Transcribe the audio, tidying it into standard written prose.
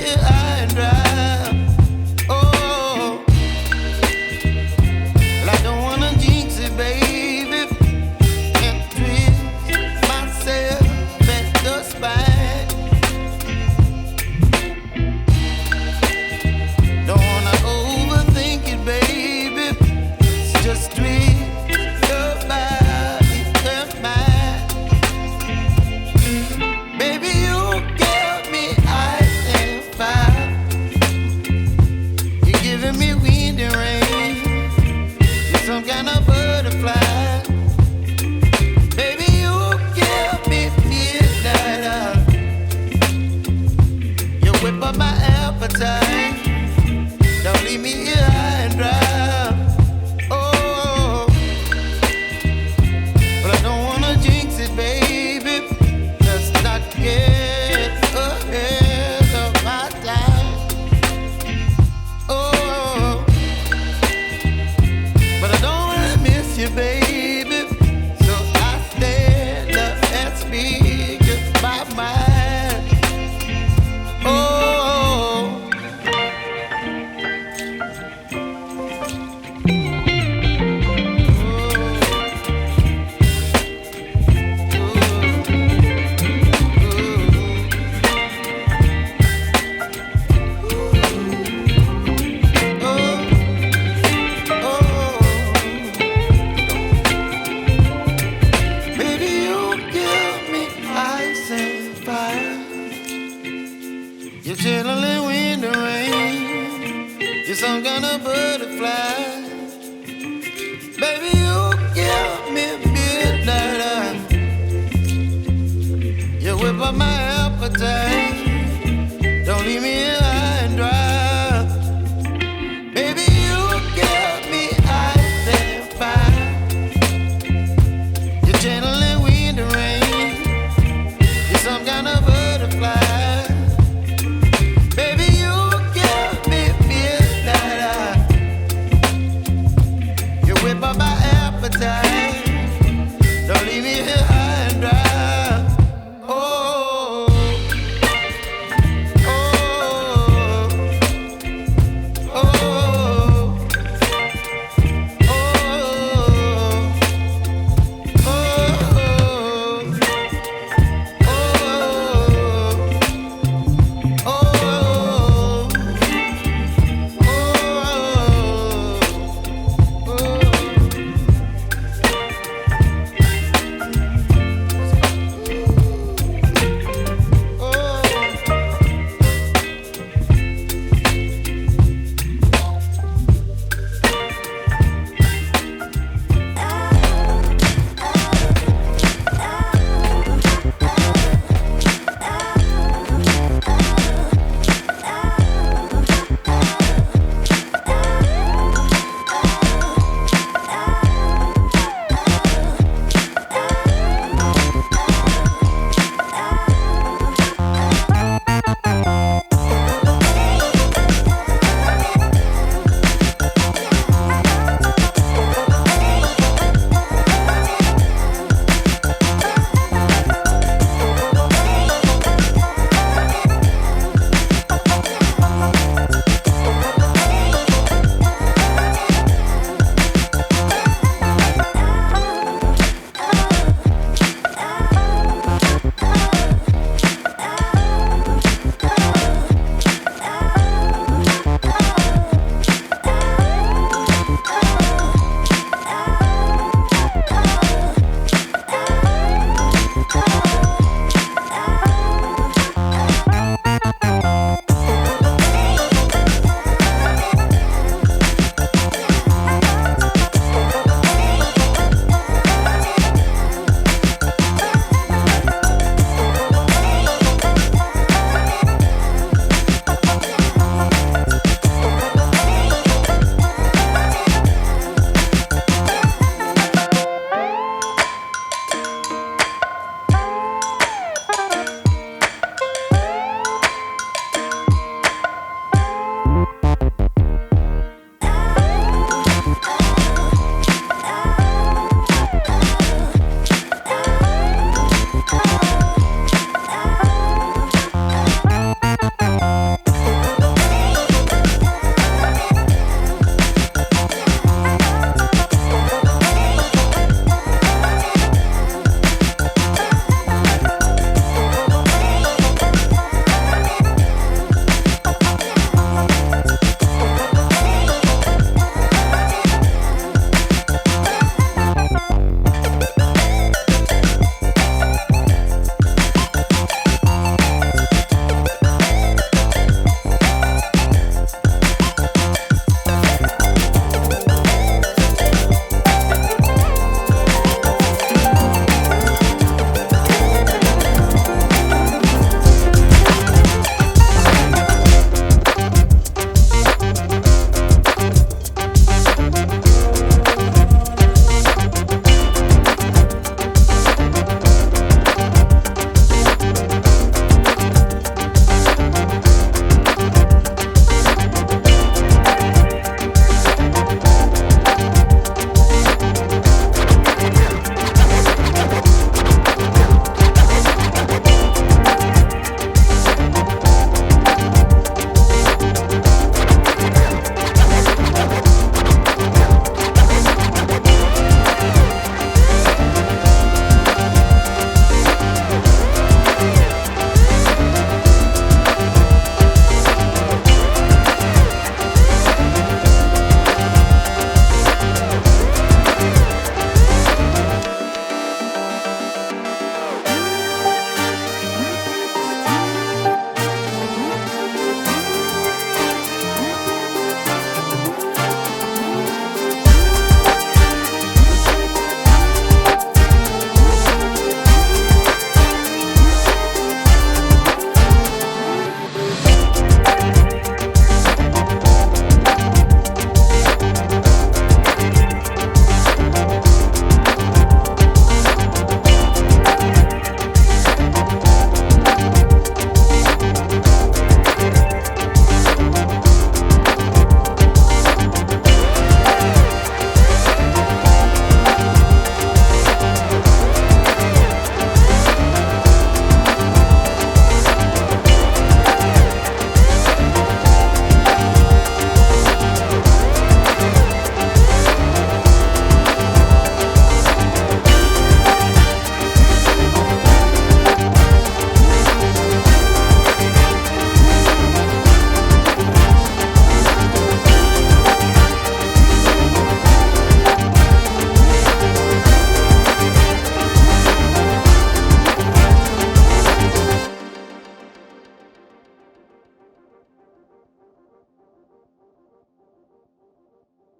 here high and dry. Oh, well, I don't wanna jinx it, baby, and twist myself at the spine. Don't wanna overthink it, baby. It's just twist your body and mine. Baby, you give me ice and fire. You're giving me wind and rain. You're some kind of butterfly. Baby, you give me midnight. You whip up my appetite. Don't leave me here high and dry. Oh, but I don't wanna jinx it, baby. Let's not get ahead of my time. Oh, but I don't wanna miss you, baby. So I stand up and speak my mind. Oh. Baby, you give me ice and fire. You're chilling wind and rain. You're some kind of butterfly. Baby, you give me midnight. You whip up my appetite.